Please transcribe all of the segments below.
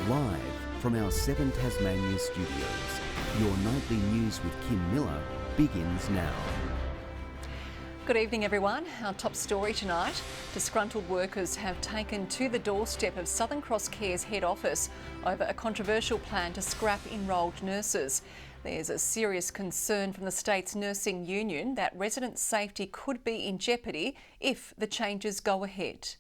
Live from our 7 Tasmania studios, your nightly news with Kim Miller begins now. Good evening, everyone. Our top story tonight: disgruntled workers have taken to the doorstep of Southern Cross Care's head office over a controversial plan to scrap enrolled nurses. There's a serious concern from the state's nursing union that resident safety could be in jeopardy if the changes go ahead.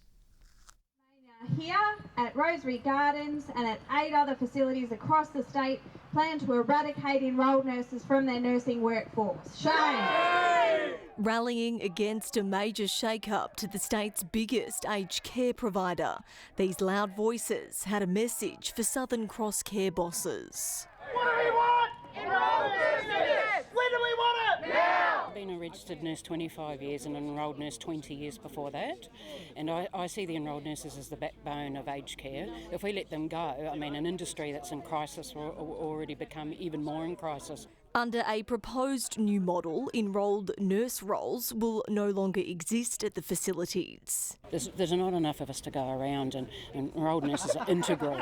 Here at Rosebery Gardens and at 8 other facilities across the state plan to eradicate enrolled nurses from their nursing workforce. Shame! Rallying against a major shake-up to the state's biggest aged care provider, these loud voices had a message for Southern Cross Care bosses. What do we want? Enrolled nurses! When do we want it? Now! I've been a registered nurse 25 years and an enrolled nurse 20 years before that, and I see the enrolled nurses as the backbone of aged care. If we let them go, I mean, an industry that's in crisis will already become even more in crisis. Under a proposed new model, enrolled nurse roles will no longer exist at the facilities. There's not enough of us to go around, and enrolled nurses are integral.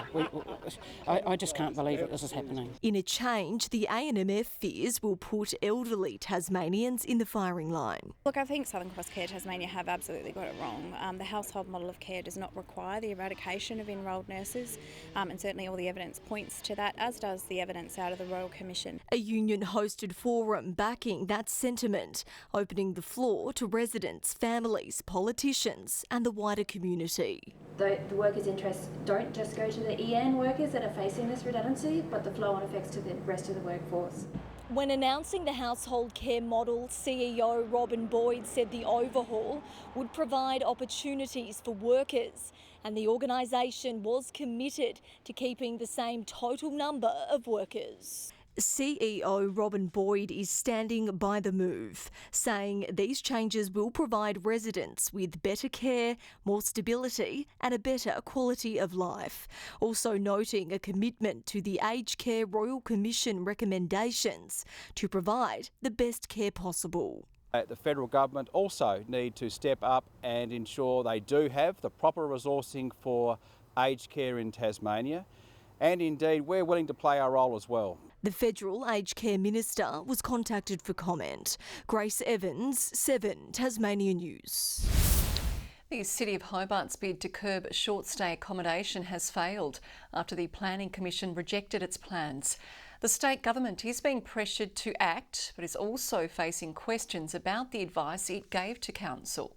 I just can't believe that this is happening. In a change, the ANMF fears will put elderly Tasmanians in the firing line. Look, I think Southern Cross Care Tasmania have absolutely got it wrong. The household model of care does not require the eradication of enrolled nurses, and certainly all the evidence points to that, as does the evidence out of the Royal Commission. A union-hosted forum backing that sentiment, opening the floor to residents, families, politicians and the wider community. The workers' interests don't just go to the EN workers that are facing this redundancy, but the flow-on effects to the rest of the workforce. When announcing the household care model, CEO Robin Boyd said the overhaul would provide opportunities for workers, and the organisation was committed to keeping the same total number of workers. CEO Robin Boyd is standing by the move, saying these changes will provide residents with better care, more stability and a better quality of life. Also noting a commitment to the Aged Care Royal Commission recommendations to provide the best care possible. The federal government also need to step up and ensure they do have the proper resourcing for aged care in Tasmania, and indeed we're willing to play our role as well. The Federal Aged Care Minister was contacted for comment. Grace Evans, 7 Tasmania News. The City of Hobart's bid to curb short-stay accommodation has failed after the Planning Commission rejected its plans. The state government is being pressured to act, but is also facing questions about the advice it gave to council.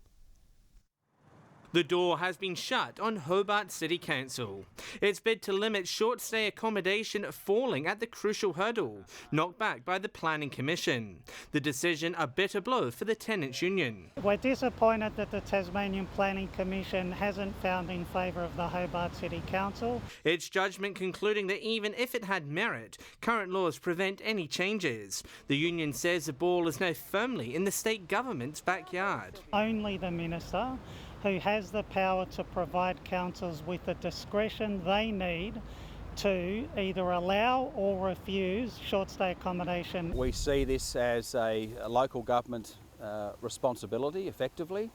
The door has been shut on Hobart City Council. Its bid to limit short-stay accommodation falling at the crucial hurdle, knocked back by the Planning Commission. The decision a bitter blow for the tenants' union. We're disappointed that the Tasmanian Planning Commission hasn't found in favour of the Hobart City Council. Its judgment concluding that even if it had merit, current laws prevent any changes. The union says the ball is now firmly in the state government's backyard. Only the Minister, who has the power to provide councils with the discretion they need to either allow or refuse short-stay accommodation. We see this as a local government responsibility, effectively.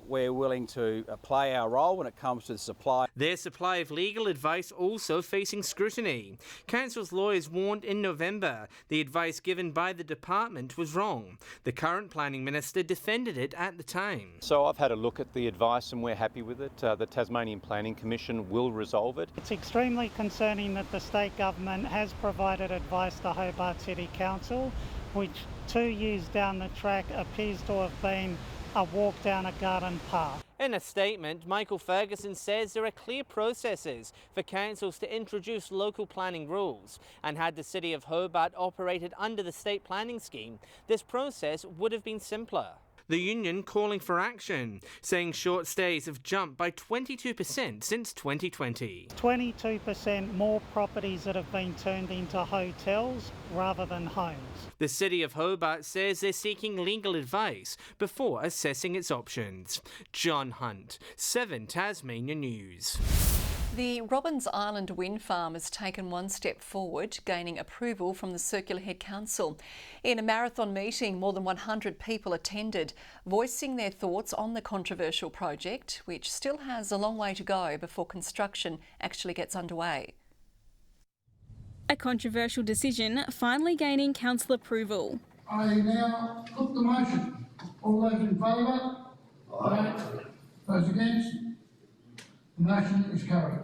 We're willing to play our role when it comes to the supply. Their supply of legal advice also facing scrutiny. Council's lawyers warned in November the advice given by the department was wrong. The current planning minister defended it at the time. So I've had a look at the advice and we're happy with it. The Tasmanian Planning Commission will resolve it. It's extremely concerning that the state government has provided advice to Hobart City Council, which 2 years down the track appears to have been a walk down a garden path. In a statement, Michael Ferguson says there are clear processes for councils to introduce local planning rules, and had the City of Hobart operated under the state planning scheme, this process would have been simpler. The union calling for action, saying short stays have jumped by 22% since 2020. 22% more properties that have been turned into hotels rather than homes. The City of Hobart says they're seeking legal advice before assessing its options. John Hunt, 7 Tasmania News. The Robbins Island wind farm has taken one step forward, gaining approval from the Circular Head Council. In a marathon meeting, more than 100 people attended, voicing their thoughts on the controversial project, which still has a long way to go before construction actually gets underway. A controversial decision finally gaining council approval. I now put the motion. All those in favour? Aye. Those against? The motion is carried.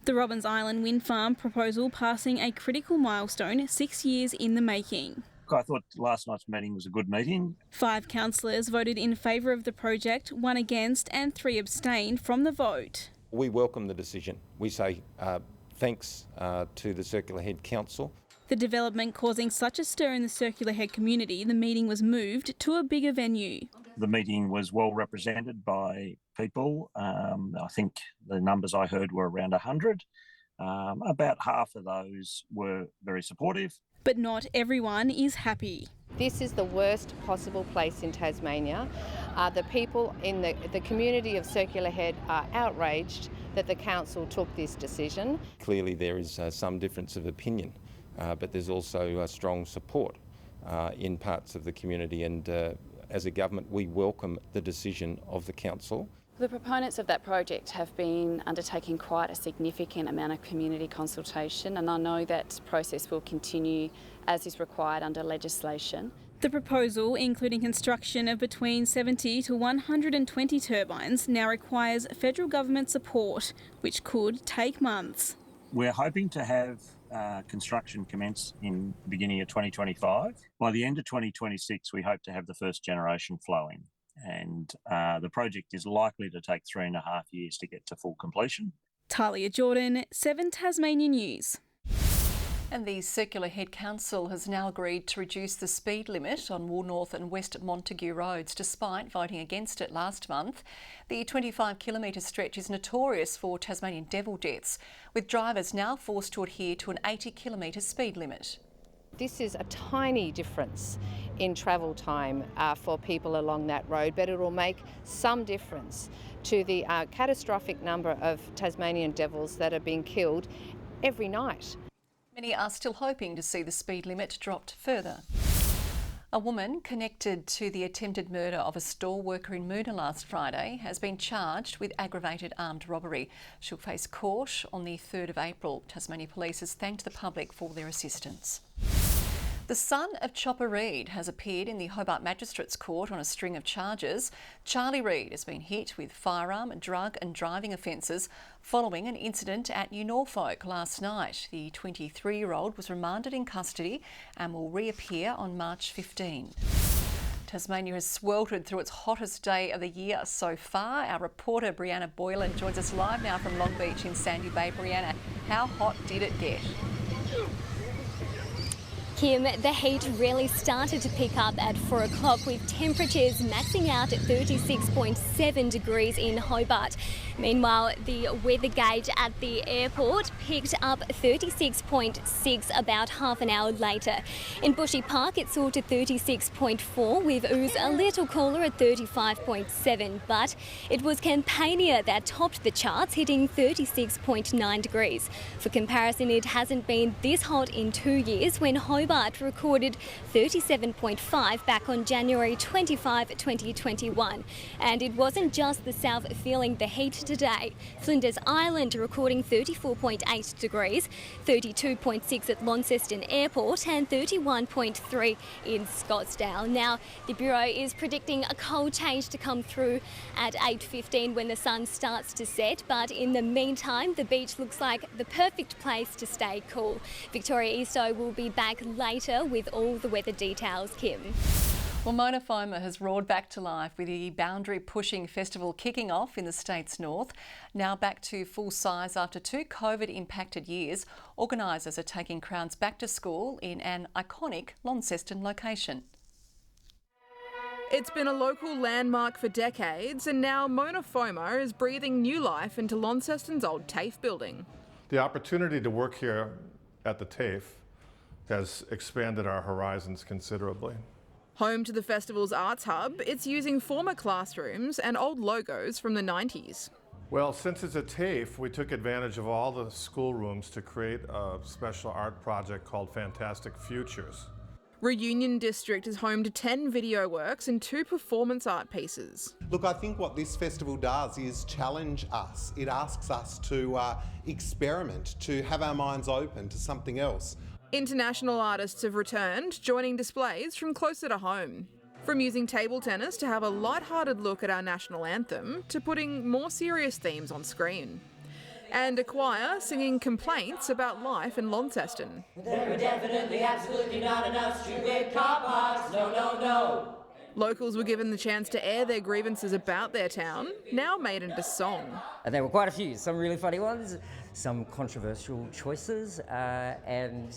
The Robbins Island wind farm proposal passing a critical milestone 6 years in the making. I thought last night's meeting was a good meeting. 5 councillors voted in favour of the project, 1 against and 3 abstained from the vote. We welcome the decision. We say thanks to the Circular Head Council. The development causing such a stir in the Circular Head community, the meeting was moved to a bigger venue. The meeting was well represented by people. I think the numbers I heard were around 100. About half of those were very supportive. But not everyone is happy. This is the worst possible place in Tasmania. The people in the community of Circular Head are outraged that the council took this decision. Clearly there is some difference of opinion, but there's also strong support in parts of the community, and as a government we welcome the decision of the council. The proponents of that project have been undertaking quite a significant amount of community consultation, and I know that process will continue as is required under legislation. The proposal, including construction of between 70 to 120 turbines, now requires federal government support, which could take months. We're hoping to have construction commence in the beginning of 2025. By the end of 2026, we hope to have the first generation flowing, and the project is likely to take 3.5 years to get to full completion. Talia Jordan, 7 Tasmanian News. And the Circular Head Council has now agreed to reduce the speed limit on Woolnorth and West Montague roads, despite voting against it last month. The 25-kilometre stretch is notorious for Tasmanian devil deaths, with drivers now forced to adhere to an 80-kilometre speed limit. This is a tiny difference in travel time for people along that road, but it will make some difference to the catastrophic number of Tasmanian devils that are being killed every night. Many are still hoping to see the speed limit dropped further. A woman connected to the attempted murder of a store worker in Moona last Friday has been charged with aggravated armed robbery. She'll face court on the 3rd of April. Tasmania Police has thanked the public for their assistance. The son of Chopper Reid has appeared in the Hobart Magistrates Court on a string of charges. Charlie Reid has been hit with firearm, drug and driving offences following an incident at New Norfolk last night. The 23-year-old was remanded in custody and will reappear on March 15. Tasmania has sweltered through its hottest day of the year so far. Our reporter Brianna Boylan joins us live now from Long Beach in Sandy Bay. Brianna, how hot did it get? Kim, the heat really started to pick up at 4 o'clock, with temperatures maxing out at 36.7 degrees in Hobart. Meanwhile, the weather gauge at the airport picked up 36.6 about half an hour later. In Bushy Park, it soared to 36.4, with ooze a little cooler at 35.7. But it was Campania that topped the charts, hitting 36.9 degrees. For comparison, it hasn't been this hot in 2 years, when Hobart recorded 37.5 back on January 25, 2021. And it wasn't just the south feeling the heat today. Flinders Island recording 34.8 degrees, 32.6 at Launceston Airport and 31.3 in Scottsdale. Now, the Bureau is predicting a cold change to come through at 8:15 when the sun starts to set, but in the meantime, the beach looks like the perfect place to stay cool. Victoria Easto will be back later with all the weather details, Kim. Well, Monofoma has roared back to life with the boundary-pushing festival kicking off in the state's north. Now back to full size after 2 COVID-impacted years, organisers are taking crowds back to school in an iconic Launceston location. It's been a local landmark for decades, and now Monofoma is breathing new life into Launceston's old TAFE building. The opportunity to work here at the TAFE has expanded our horizons considerably. Home to the festival's arts hub, it's using former classrooms and old logos from the 90s. Well, since it's a TAFE, we took advantage of all the schoolrooms to create a special art project called Fantastic Futures. Reunion District is home to 10 video works and 2 performance art pieces. Look, I think what this festival does is challenge us. It asks us to experiment, to have our minds open to something else. International artists have returned, joining displays from closer to home. From using table tennis to have a light-hearted look at our national anthem, to putting more serious themes on screen. And a choir singing complaints about life in Launceston. There are definitely absolutely not enough stupid car parks, no, no, no. Locals were given the chance to air their grievances about their town, now made into song. There were quite a few, some really funny ones, some controversial choices, and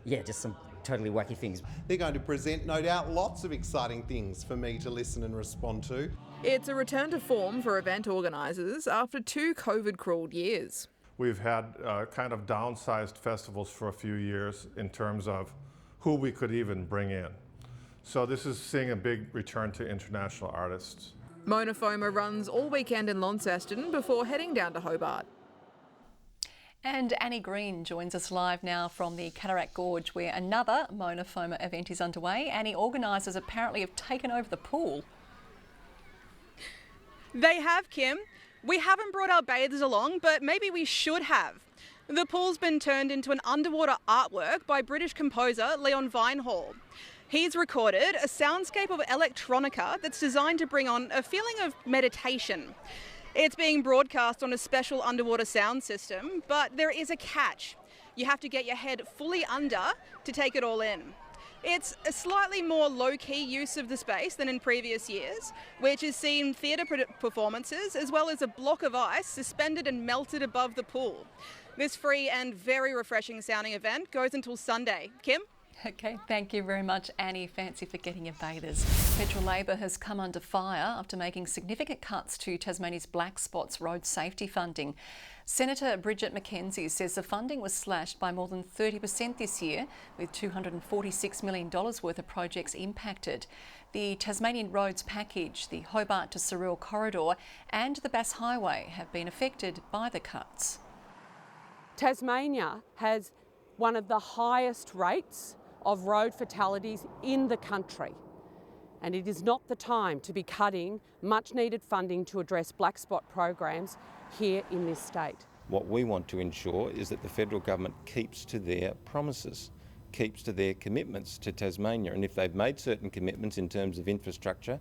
yeah, just some totally wacky things. They're going to present, no doubt, lots of exciting things for me to listen and respond to. It's a return to form for event organisers after 2 COVID-cruelled years. We've had kind of downsized festivals for a few years in terms of who we could even bring in. So this is seeing a big return to international artists. Monofoma runs all weekend in Launceston before heading down to Hobart. And Annie Green joins us live now from the Cataract Gorge, where another Monofoma event is underway. Annie, organisers apparently have taken over the pool. They have, Kim. We haven't brought our bathers along, but maybe we should have. The pool's been turned into an underwater artwork by British composer Leon Vinehall. He's recorded a soundscape of electronica that's designed to bring on a feeling of meditation. It's being broadcast on a special underwater sound system, but there is a catch. You have to get your head fully under to take it all in. It's a slightly more low-key use of the space than in previous years, which has seen theatre performances as well as a block of ice suspended and melted above the pool. This free and very refreshing sounding event goes until Sunday. Kim? Okay, thank you very much, Annie. Fancy for getting your bathers. Federal Labor has come under fire after making significant cuts to Tasmania's black spots road safety funding. Senator Bridget McKenzie says the funding was slashed by more than 30% this year, with $246 million worth of projects impacted. The Tasmanian Roads package, the Hobart to Surreal corridor and the Bass Highway have been affected by the cuts. Tasmania has one of the highest rates of road fatalities in the country, and it is not the time to be cutting much needed funding to address black spot programs here in this state. What we want to ensure is that the federal government keeps to their promises, keeps to their commitments to Tasmania, and if they've made certain commitments in terms of infrastructure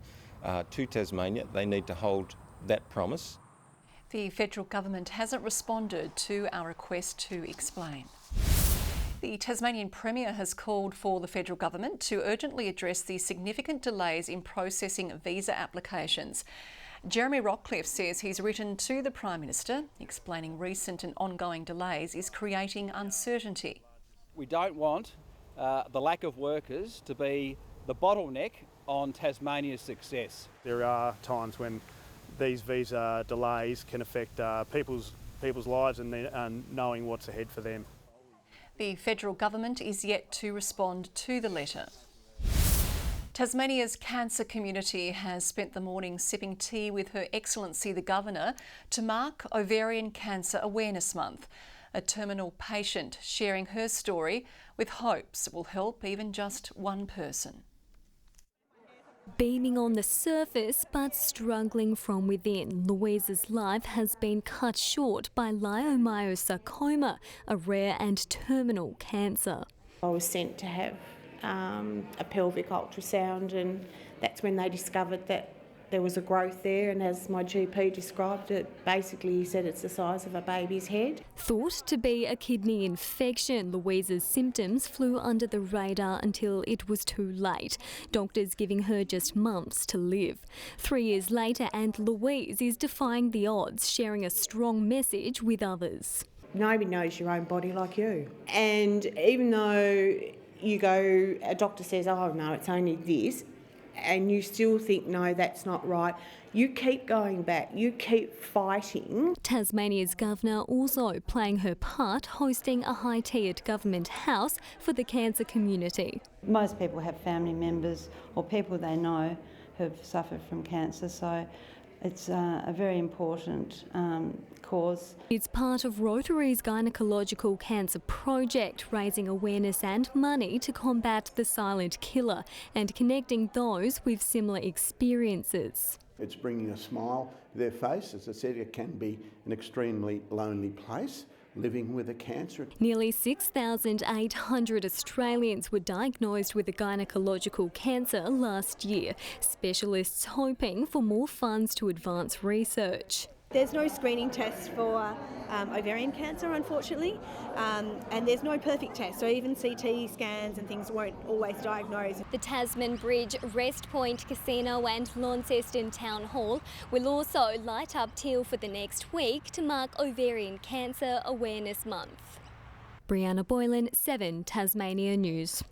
to Tasmania, they need to hold that promise. The federal government hasn't responded to our request to explain. The Tasmanian Premier has called for the federal government to urgently address the significant delays in processing visa applications. Jeremy Rockcliffe says he's written to the Prime Minister explaining recent and ongoing delays is creating uncertainty. We don't want the lack of workers to be the bottleneck on Tasmania's success. There are times when these visa delays can affect people's lives and knowing what's ahead for them. The federal government is yet to respond to the letter. Tasmania's cancer community has spent the morning sipping tea with Her Excellency the Governor to mark Ovarian Cancer Awareness Month. A terminal patient sharing her story with hopes it will help even just one person. Beaming on the surface but struggling from within, Louise's life has been cut short by leiomyosarcoma, a rare and terminal cancer. I was sent to have a pelvic ultrasound, and that's when they discovered that there was a growth there, and as my GP described it, basically he said it's the size of a baby's head. Thought to be a kidney infection, Louise's symptoms flew under the radar until it was too late, doctors giving her just months to live. 3 years later, and Louise is defying the odds, sharing a strong message with others. Nobody knows your own body like you. And even though you go, a doctor says, oh no, it's only this, and you still think, no, that's not right, you keep going back, you keep fighting. Tasmania's Governor also playing her part, hosting a high tea at Government House for the cancer community. Most people have family members or people they know who've suffered from cancer, so It's a very important cause. It's part of Rotary's Gynecological Cancer Project, raising awareness and money to combat the silent killer and connecting those with similar experiences. It's bringing a smile to their face. As I said, it can be an extremely lonely place, living with a cancer. Nearly 6,800 Australians were diagnosed with a gynecological cancer last year, specialists hoping for more funds to advance research. There's no screening tests for ovarian cancer, unfortunately, and there's no perfect test, so even CT scans and things won't always diagnose. The Tasman Bridge, Rest Point Casino and Launceston Town Hall will also light up till for the next week to mark Ovarian Cancer Awareness Month. Brianna Boylan, 7 Tasmania News.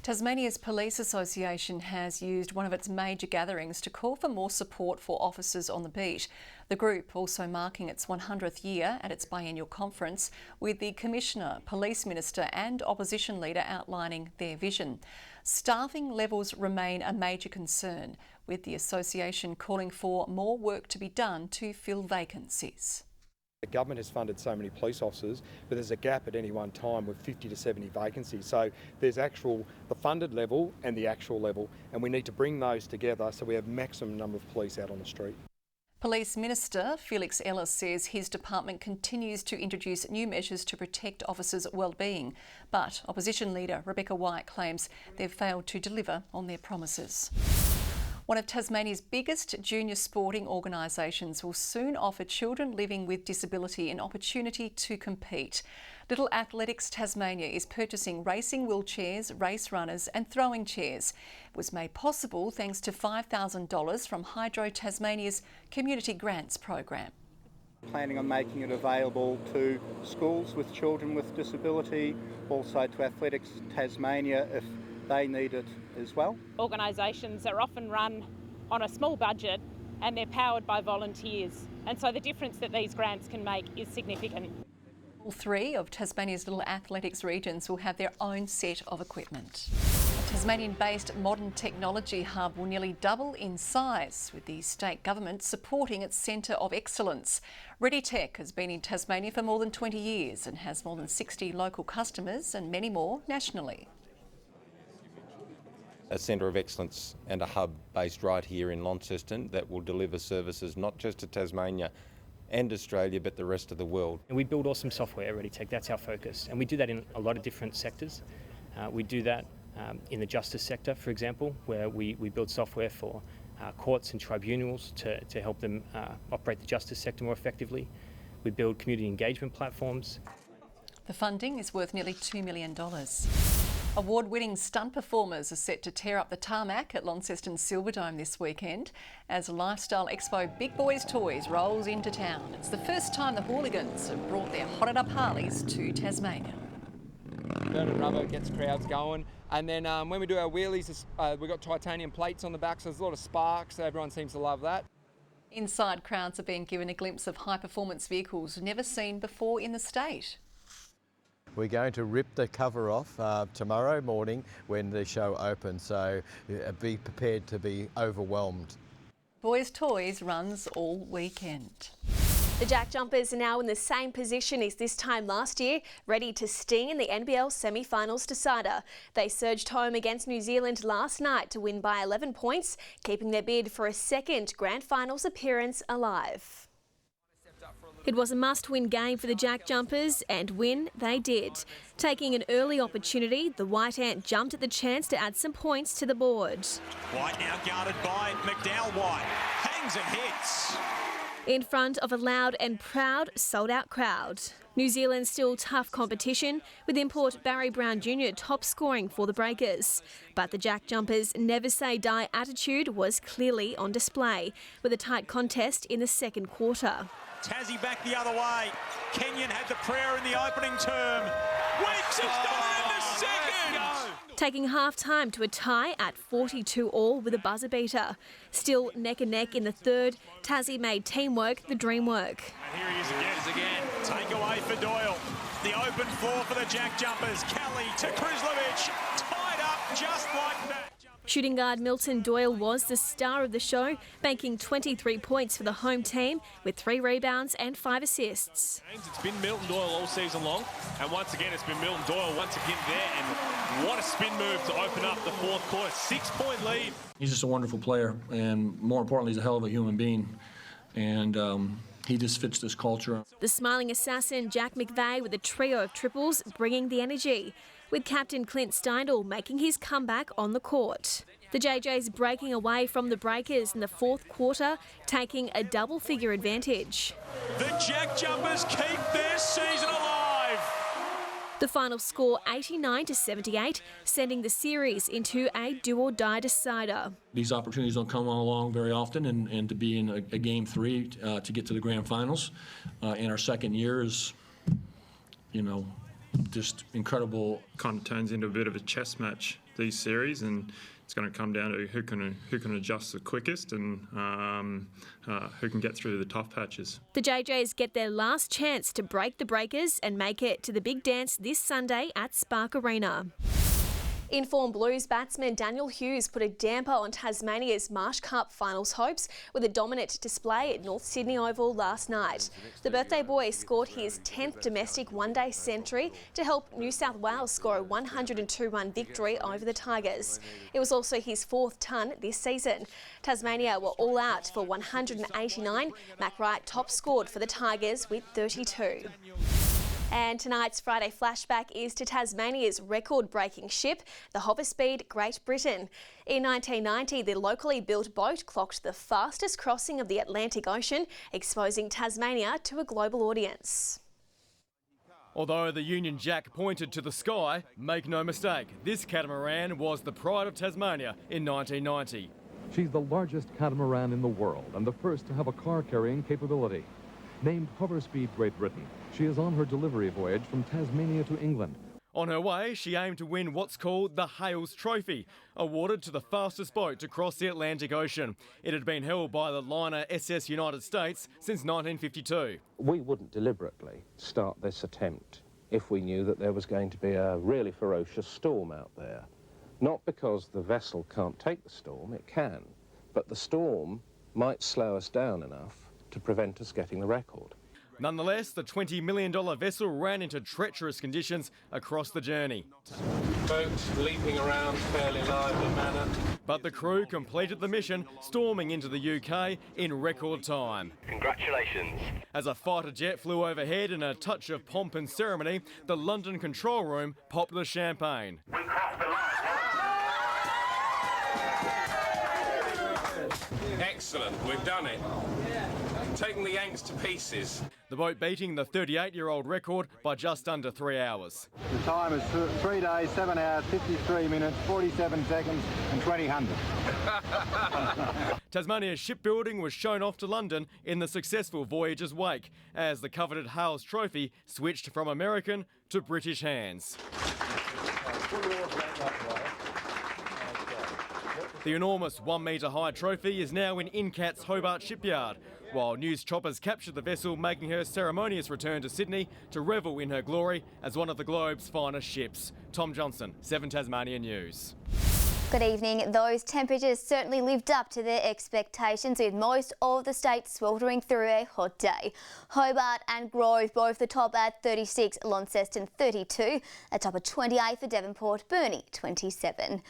Tasmania's Police Association has used one of its major gatherings to call for more support for officers on the beat. The group also marking its 100th year at its biennial conference, with the Commissioner, Police Minister and Opposition Leader outlining their vision. Staffing levels remain a major concern, with the association calling for more work to be done to fill vacancies. The government has funded so many police officers, but there's a gap at any one time with 50 to 70 vacancies. So there's the funded level and the actual level, and we need to bring those together so we have maximum number of police out on the street. Police Minister Felix Ellis says his department continues to introduce new measures to protect officers' well-being, but Opposition Leader Rebecca White claims they've failed to deliver on their promises. One of Tasmania's biggest junior sporting organisations will soon offer children living with disability an opportunity to compete. Little Athletics Tasmania is purchasing racing wheelchairs, race runners and throwing chairs. It was made possible thanks to $5,000 from Hydro Tasmania's Community Grants program. Planning on making it available to schools with children with disability, also to Athletics Tasmania if they need it as well. Organisations are often run on a small budget and they're powered by volunteers, and so the difference that these grants can make is significant. All 3 of Tasmania's Little Athletics regions will have their own set of equipment. A Tasmanian-based modern technology hub will nearly double in size, with the state government supporting its Centre of Excellence. ReadyTech has been in Tasmania for more than 20 years and has more than 60 local customers and many more nationally. A centre of excellence and a hub based right here in Launceston that will deliver services not just to Tasmania and Australia but the rest of the world. And we build awesome software at ReadyTech, that's our focus, and we do that in a lot of different sectors. We do that in the justice sector, for example, where we build software for courts and tribunals to help them operate the justice sector more effectively. We build community engagement platforms. The funding is worth nearly $2 million. Award-winning stunt performers are set to tear up the tarmac at Launceston's Silverdome this weekend as Lifestyle Expo Big Boys Toys rolls into town. It's the first time the hooligans have brought their hotted-up Harleys to Tasmania. Burning rubber gets crowds going, and then when we do our wheelies, we've got titanium plates on the back, so there's a lot of sparks. Everyone seems to love that. Inside, crowds are being given a glimpse of high-performance vehicles never seen before in the state. We're going to rip the cover off tomorrow morning when the show opens, so be prepared to be overwhelmed. Boys Toys runs all weekend. The Jack Jumpers are now in the same position as this time last year, ready to sting in the NBL semi-finals decider. They surged home against New Zealand last night to win by 11 points, keeping their bid for a second grand finals appearance alive. It was a must-win game for the Jack Jumpers, and win they did. Taking an early opportunity, the White Ant jumped at the chance to add some points to the board. White now guarded by McDowell. White hangs and hits. In front of a loud and proud sold-out crowd. New Zealand's still tough competition, with import Barry Brown Jr. top scoring for the Breakers. But the Jack Jumpers' never-say-die attitude was clearly on display, with a tight contest in the second quarter. Tassie back the other way. Kenyon had the prayer in the opening term. Weeks has gone into second. Taking half-time to a tie at 42-all with a buzzer beater. Still neck and neck in the third, Tassie made teamwork the dream work. And here he is again. Take away for Doyle. The open floor for the Jack Jumpers. Kelly to Krislovich. Tied up just like that. Shooting guard Milton Doyle was the star of the show, banking 23 points for the home team with 3 rebounds and 5 assists. It's been Milton Doyle all season long, and once again it's been Milton Doyle once again there, and what a spin move to open up the fourth quarter. 6-point lead. He's just a wonderful player, and more importantly, he's a hell of a human being, and he just fits this culture. The smiling assassin Jack McVeigh with a trio of triples bringing the energy, with captain Clint Steindl making his comeback on the court. The JJs breaking away from the Breakers in the fourth quarter, taking a double-figure advantage. The Jack Jumpers keep their season alive. The final score 89-78, sending the series into a do-or-die decider. These opportunities don't come along very often, and to be in a Game 3 to get to the grand finals in our second year is, you know, just incredible. Kind of turns into a bit of a chess match, these series, and it's going to come down to who can adjust the quickest and who can get through the tough patches. The JJs get their last chance to break the Breakers and make it to the big dance this Sunday at Spark Arena. In-form Blues batsman Daniel Hughes put a damper on Tasmania's Marsh Cup finals hopes with a dominant display at North Sydney Oval last night. The birthday boy scored his 10th domestic one-day century to help New South Wales score a 102-run victory over the Tigers. It was also his 4th ton this season. Tasmania were all out for 189. Mac Wright top scored for the Tigers with 32. And tonight's Friday flashback is to Tasmania's record-breaking ship, the Hoverspeed Great Britain. In 1990, the locally built boat clocked the fastest crossing of the Atlantic Ocean, exposing Tasmania to a global audience. Although the Union Jack pointed to the sky, make no mistake, this catamaran was the pride of Tasmania in 1990. She's the largest catamaran in the world and the first to have a car-carrying capability. Named Hoverspeed Great Britain, she is on her delivery voyage from Tasmania to England. On her way, she aimed to win what's called the Hales Trophy, awarded to the fastest boat to cross the Atlantic Ocean. It had been held by the liner SS United States since 1952. We wouldn't deliberately start this attempt if we knew that there was going to be a really ferocious storm out there. Not because the vessel can't take the storm, it can, but the storm might slow us down enough to prevent us getting the record. Nonetheless, the $20 million vessel ran into treacherous conditions across the journey. Boats leaping around fairly lively manner. But the crew completed the mission, storming into the UK in record time. Congratulations. As a fighter jet flew overhead in a touch of pomp and ceremony, the London control room popped the champagne. We crossed the line. Excellent, we've done it. Taking the Yanks to pieces. The boat beating the 38-year-old record by just under 3 hours. The time is 3 days, 7 hours, 53 minutes, 47 seconds and 20 hundredths. Tasmania's shipbuilding was shown off to London in the successful voyage's wake, as the coveted Hales Trophy switched from American to British hands. The enormous 1-metre high trophy is now in Incat's Hobart shipyard, while news choppers captured the vessel making her ceremonious return to Sydney to revel in her glory as one of the globe's finest ships. Tom Johnson, 7 Tasmania News. Good evening. Those temperatures certainly lived up to their expectations, with most of the state sweltering through a hot day. Hobart and Grove both the top at 36, Launceston 32, a top of 28 for Devonport, Burnie 27.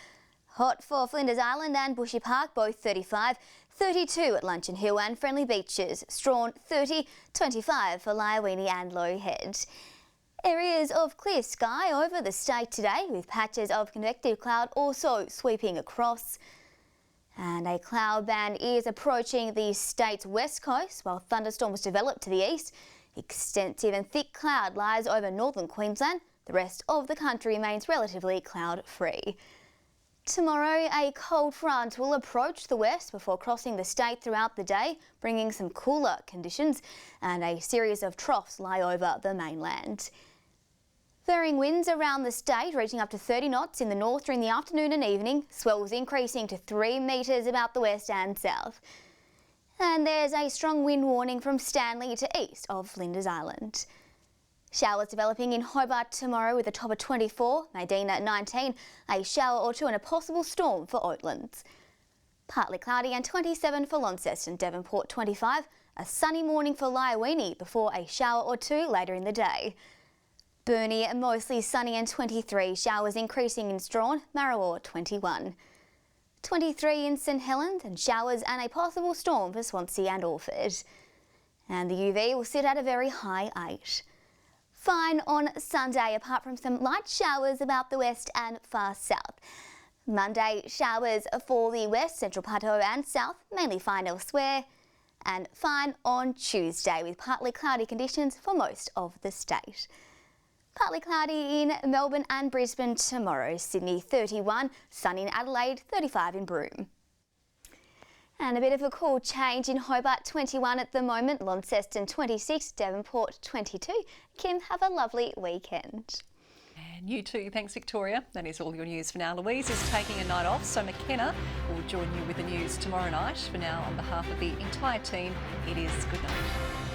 Hot for Flinders Island and Bushy Park, both 35, 32 at Luncheon Hill and Friendly Beaches, Strawn 30, 25 for Lyawini and Low Head. Areas of clear sky over the state today, with patches of convective cloud also sweeping across. And a cloud band is approaching the state's west coast while thunderstorms develop to the east. Extensive and thick cloud lies over northern Queensland. The rest of the country remains relatively cloud-free. Tomorrow, a cold front will approach the west before crossing the state throughout the day, bringing some cooler conditions, and a series of troughs lie over the mainland. Varying winds around the state, reaching up to 30 knots in the north during the afternoon and evening, swells increasing to 3 metres about the west and south. And there's a strong wind warning from Stanley to east of Flinders Island. Showers developing in Hobart tomorrow with a top of 24, Medina at 19, a shower or two and a possible storm for Oatlands. Partly cloudy and 27 for Launceston, Devonport 25, a sunny morning for Liawini before a shower or two later in the day. Burnie mostly sunny and 23, showers increasing in Strawn, Marrawar 21. 23 in St Helens and showers and a possible storm for Swansea and Orford. And the UV will sit at a very high 8. Fine on Sunday, apart from some light showers about the west and far south. Monday, showers for the west, central plateau and south, mainly fine elsewhere. And fine on Tuesday with partly cloudy conditions for most of the state. Partly cloudy in Melbourne and Brisbane tomorrow. Sydney 31, sunny in Adelaide 35 in Broome. And a bit of a cool change in Hobart, 21 at the moment, Launceston 26, Devonport 22. Kim, have a lovely weekend. And you too, thanks Victoria. That is all your news for now. Louise is taking a night off, so McKenna will join you with the news tomorrow night. For now, on behalf of the entire team, it is good night.